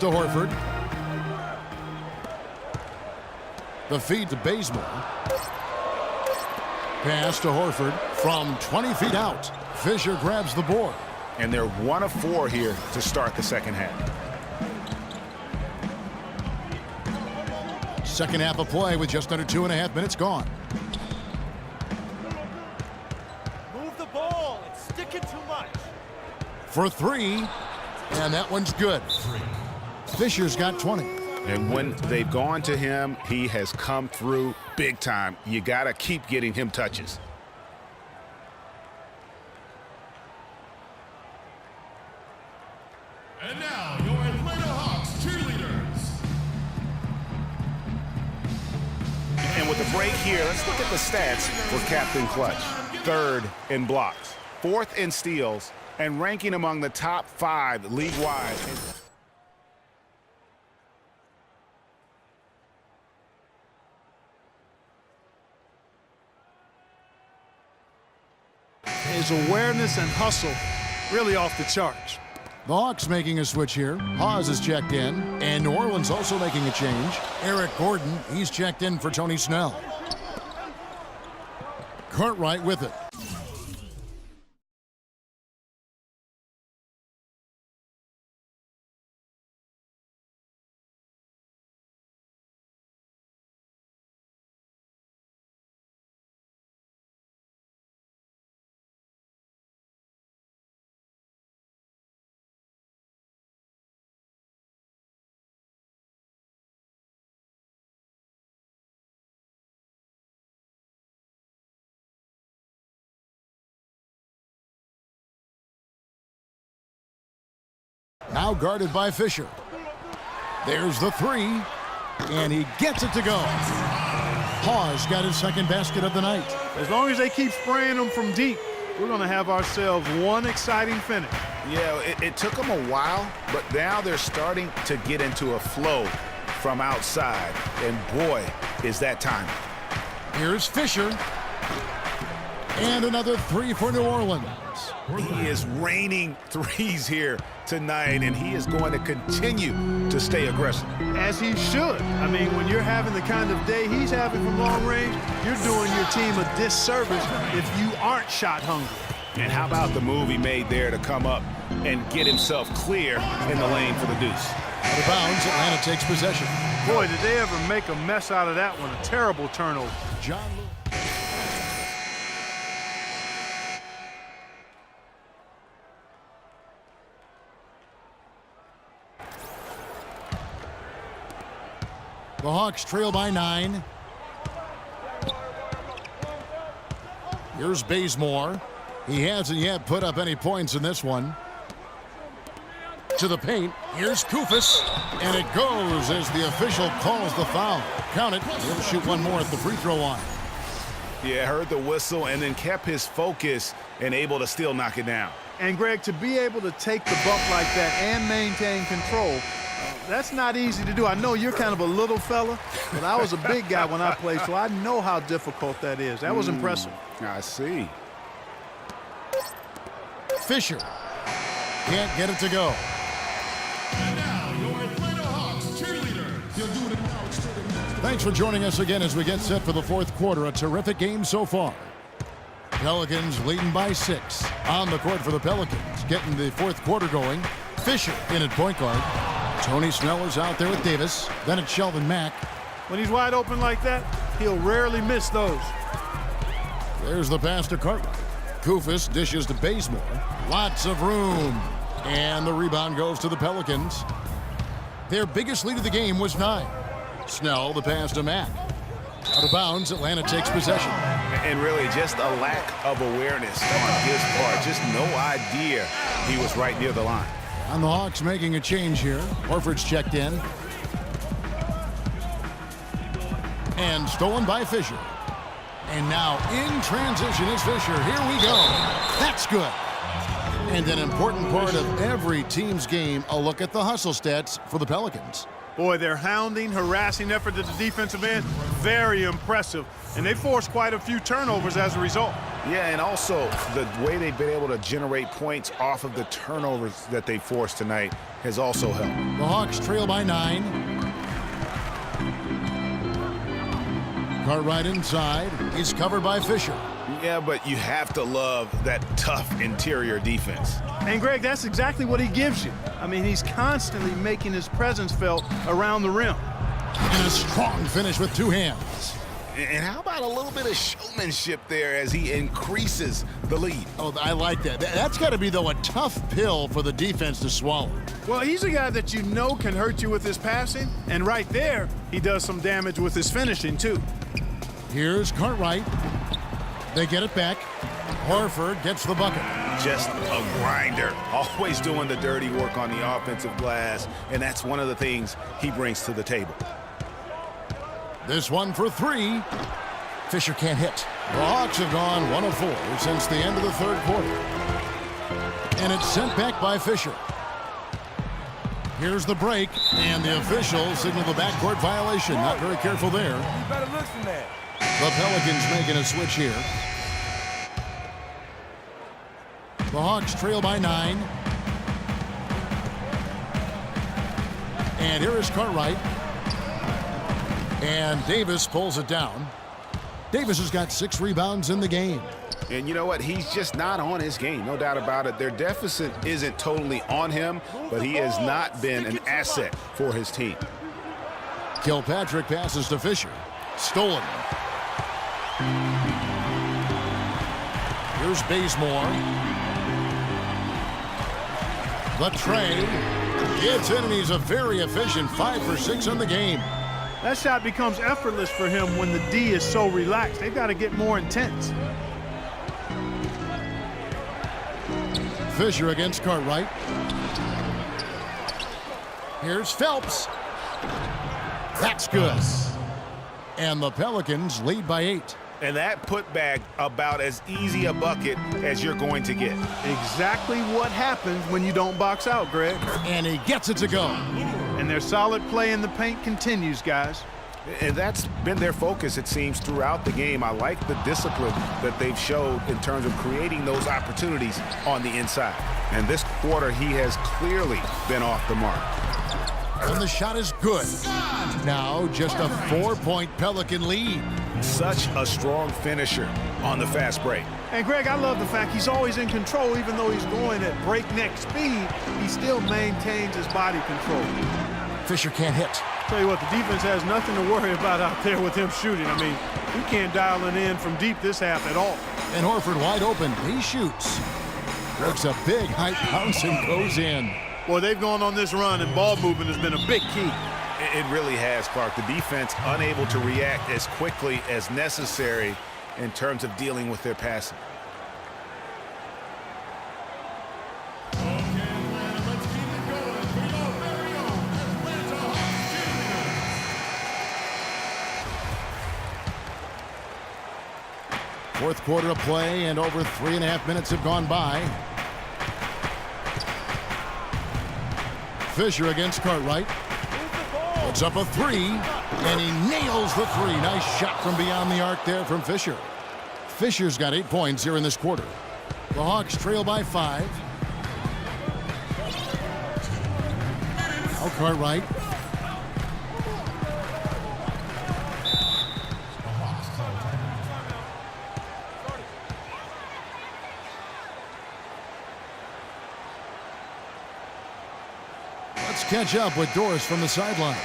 to Horford. The feed to Bazemore. Pass to Horford from 20 feet out. Fisher grabs the board. And they're 1 of 4 here to start the second half. Second half of play with just under 2.5 minutes gone. Move the ball. It's sticking too much. For 3. And that one's good. Fisher's got 20. And when they've gone to him, he has come through big time. You got to keep getting him touches. And now, your Atlanta Hawks cheerleaders. And with the break here, let's look at the stats for Captain Clutch. 3rd in blocks, 4th in steals, and ranking among the top 5 league-wide. His awareness and hustle really off the charts. The Hawks making a switch here. Hawes is checked in. And New Orleans also making a change. Eric Gordon, he's checked in for Tony Snell. Cartwright with it. Now guarded by Fisher. There's the 3. And he gets it to go. Hawes got his second basket of the night. As long as they keep spraying them from deep, we're going to have ourselves one exciting finish. Yeah, it took them a while, but now they're starting to get into a flow from outside. And boy, is that time. Here's Fisher. And another 3 for New Orleans. He is raining threes here tonight, and he is going to continue to stay aggressive. As he should. I mean, when you're having the kind of day he's having from long range, you're doing your team a disservice if you aren't shot hungry. And how about the move he made there to come up and get himself clear in the lane for the deuce? Out of bounds, Atlanta takes possession. Boy, did they ever make a mess out of that one. A terrible turnover. John Lewis. The Hawks trail by 9. Here's Bazemore. He hasn't yet put up any points in this one. To the paint. Here's Koufos. And it goes as the official calls the foul. Count it. He'll shoot one more at the free throw line. Yeah, heard the whistle and then kept his focus and able to still knock it down. And, Greg, to be able to take the bump like that and maintain control, that's not easy to do. I know you're kind of a little fella, but I was a big guy when I played, so I know how difficult that is. That was impressive. I see. Fisher can't get it to go. And now, your Atlanta Hawks cheerleaders. You'll do it now. Thanks for joining us again as we get set for the fourth quarter. A terrific game so far. Pelicans leading by 6. On the court for the Pelicans, getting the fourth quarter going. Fisher in at point guard. Tony Snell is out there with Davis. Then it's Shelvin Mack. When he's wide open like that, he'll rarely miss those. There's the pass to Cartwright. Koufos dishes to Bazemore. Lots of room. And the rebound goes to the Pelicans. Their biggest lead of the game was 9. Snell, the pass to Mack. Out of bounds, Atlanta takes possession. And really just a lack of awareness on his part. Just no idea he was right near the line. And the Hawks making a change here. Horford's checked in. And stolen by Fisher. And now in transition is Fisher. Here we go. That's good. And an important part of every team's game, a look at the hustle stats for the Pelicans. Boy, their hounding, harassing effort at the defensive end, very impressive. And they forced quite a few turnovers as a result. Yeah, and also the way they've been able to generate points off of the turnovers that they forced tonight has also helped. The Hawks trail by 9. Cartwright inside. He's covered by Fisher. Yeah, but you have to love that tough interior defense. And, Greg, that's exactly what he gives you. I mean, he's constantly making his presence felt around the rim. And a strong finish with 2 hands. And how about a little bit of showmanship there as he increases the lead? Oh, I like that. That's got to be, though, a tough pill for the defense to swallow. Well, he's a guy that you know can hurt you with his passing, and right there, he does some damage with his finishing, too. Here's Cartwright. They get it back. Horford gets the bucket. Just a grinder, always doing the dirty work on the offensive glass, and that's one of the things he brings to the table. This one for 3. Fisher can't hit. The Hawks have gone 1 of 4 since the end of the 3rd quarter. And it's sent back by Fisher. Here's the break, and the officials signal the backcourt violation. Not very careful there. You better listen to that. The Pelicans making a switch here. The Hawks trail by 9. And here is Cartwright. And Davis pulls it down. Davis has got 6 rebounds in the game. And you know what? He's just not on his game, no doubt about it. Their deficit isn't totally on him, but he has not been an asset for his team. Kilpatrick passes to Fisher. Stolen. Here's Bazemore. The tray. Gets in, and he's a very efficient 5 for 6 in the game. That shot becomes effortless for him when the D is so relaxed. They've got to get more intense. Fisher against Cartwright. Here's Phelps. That's good. And the Pelicans lead by 8. And that putback about as easy a bucket as you're going to get. Exactly what happens when you don't box out, Greg. And he gets it to go. And their solid play in the paint continues, guys. And that's been their focus, it seems, throughout the game. I like the discipline that they've showed in terms of creating those opportunities on the inside. And this quarter, he has clearly been off the mark. And the shot is good. Now just a 4-point Pelican lead. Such a strong finisher on the fast break. And, Greg, I love the fact he's always in control. Even though he's going at breakneck speed, he still maintains his body control. Fisher can't hit. Tell you what, the defense has nothing to worry about out there with him shooting. I mean, he can't dial it in from deep this half at all. And Horford wide open. He shoots. Works a big height bounce and goes in. Boy, they've gone on this run, and ball movement has been a big key. It really has, Clark. The defense unable to react as quickly as necessary in terms of dealing with their passing. Let's keep it going for your very own Atlanta Hawks cheerleaders. 4th quarter of play, and over 3.5 minutes have gone by. Fisher against Cartwright. Puts up a 3, and he nails the 3. Nice shot from beyond the arc there from Fisher. Fisher's got 8 points here in this quarter. The Hawks trail by 5. Now Cartwright. Let's catch up with Doris from the sideline.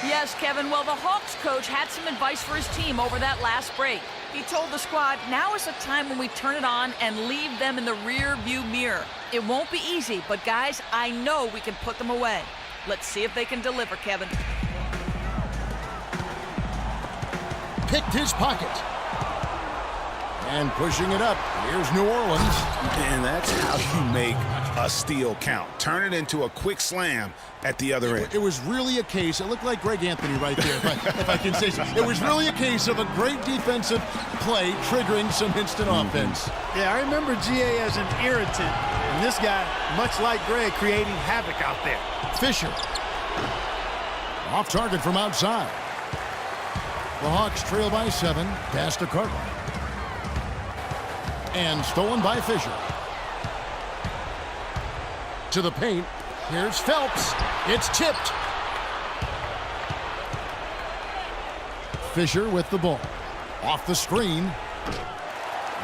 Yes, Kevin. Well, the Hawks coach had some advice for his team over that last break. He told the squad, now is the time when we turn it on and leave them in the rear view mirror. It won't be easy, but guys, I know we can put them away. Let's see if they can deliver, Kevin. Picked his pocket. And pushing it up. Here's New Orleans. And that's how you make a steal count. Turn it into a quick slam at the other end. It was really a case, it looked like Greg Anthony right there, if I can say so. It was really a case of a great defensive play triggering some instant offense. Yeah, I remember GA as an irritant, and this guy, much like Greg, creating havoc out there. Fisher. Off target from outside. The Hawks trail by 7. Pass to Cartwright. And stolen by Fisher. To the paint. Here's Phelps. It's tipped. Fisher with the ball. Off the screen.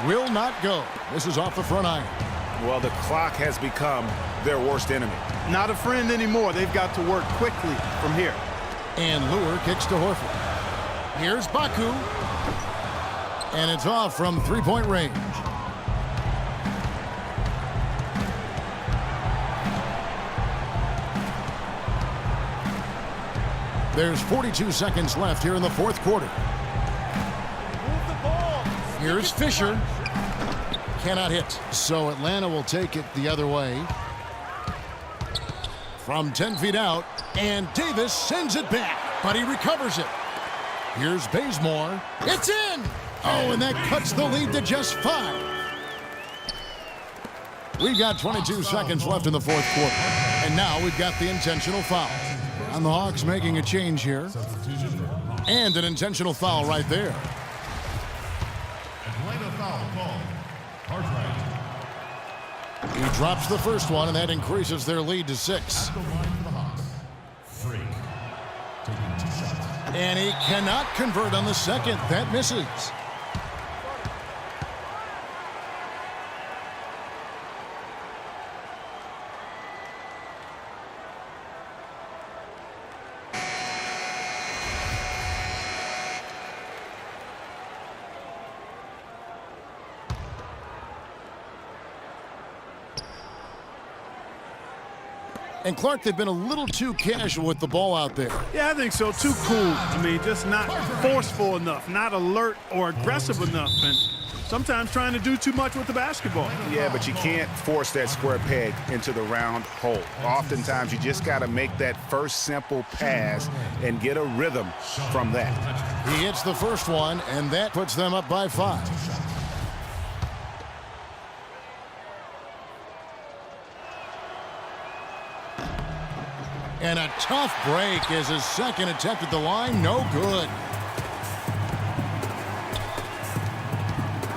Will not go. This is off the front iron. Well, the clock has become their worst enemy. Not a friend anymore. They've got to work quickly from here. And Lure kicks to Horford. Here's Baku. And it's off from three-point range. There's 42 seconds left here in the fourth quarter. Move the ball. Here's Fisher. Cannot hit. So Atlanta will take it the other way. From 10 feet out. And Davis sends it back. But he recovers it. Here's Bazemore. It's in! Oh, and that cuts the lead to just 5. We've got 22 seconds left in the fourth quarter. And now we've got the intentional foul. And the Hawks making a change here. And an intentional foul right there. Atlanta foul call. Cartwright. He drops the first one, and that increases their lead to 6. At the line for the Hawks. Freak. Taking 2 shots. And he cannot convert on the second. That misses. And Clark, they've been a little too casual with the ball out there. Yeah, I think so. Too cool. I mean, just not forceful enough, not alert or aggressive enough, and sometimes trying to do too much with the basketball. Yeah, but you can't force that square peg into the round hole. Oftentimes, you just got to make that first simple pass and get a rhythm from that. He hits the first one, and that puts them up by 5. And a tough break is his second attempt at the line. No good.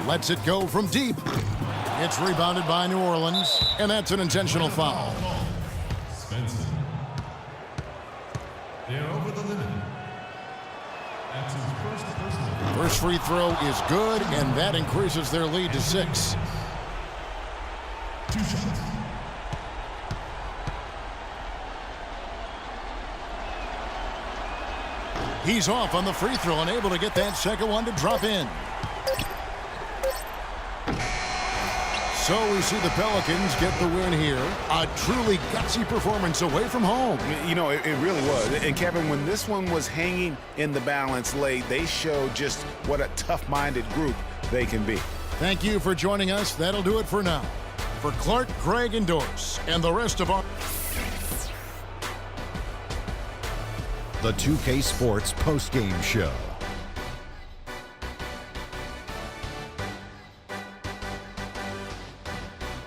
Lets it go from deep. It's rebounded by New Orleans, and that's an intentional foul. Svensson. They're over the limit. That's his first personal. First free throw is good, and that increases their lead to 6. 2 shots. He's off on the free throw and able to get that second one to drop in. So we see the Pelicans get the win here. A truly gutsy performance away from home. You know, it really was. And, Kevin, when this one was hanging in the balance late, they showed just what a tough-minded group they can be. Thank you for joining us. That'll do it for now. For Clark, Greg, and Doris, and the rest of our... The 2K Sports postgame show.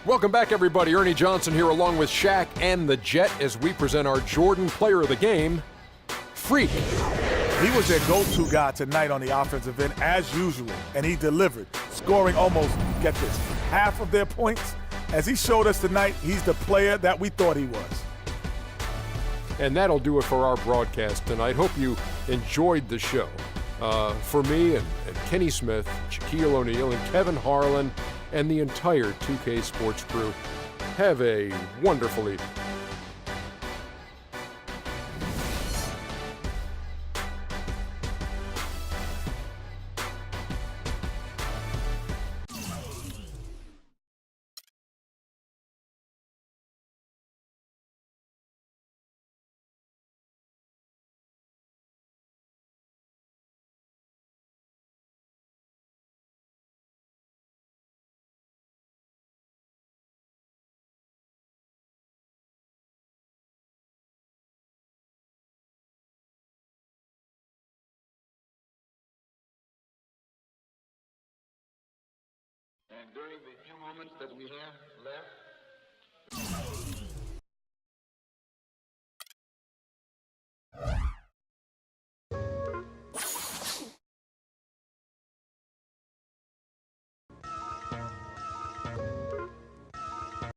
Welcome back, everybody. Ernie Johnson here along with Shaq and the Jet as we present our Jordan Player of the Game, Freak. He was their go-to guy tonight on the offensive end, as usual, and he delivered, scoring almost, get this, half of their points. As he showed us tonight, he's the player that we thought he was. And that'll do it for our broadcast tonight. Hope you enjoyed the show. For me and Kenny Smith, Shaquille O'Neal, and Kevin Harlan, and the entire 2K Sports crew, have a wonderful evening. And during the few moments that we have left,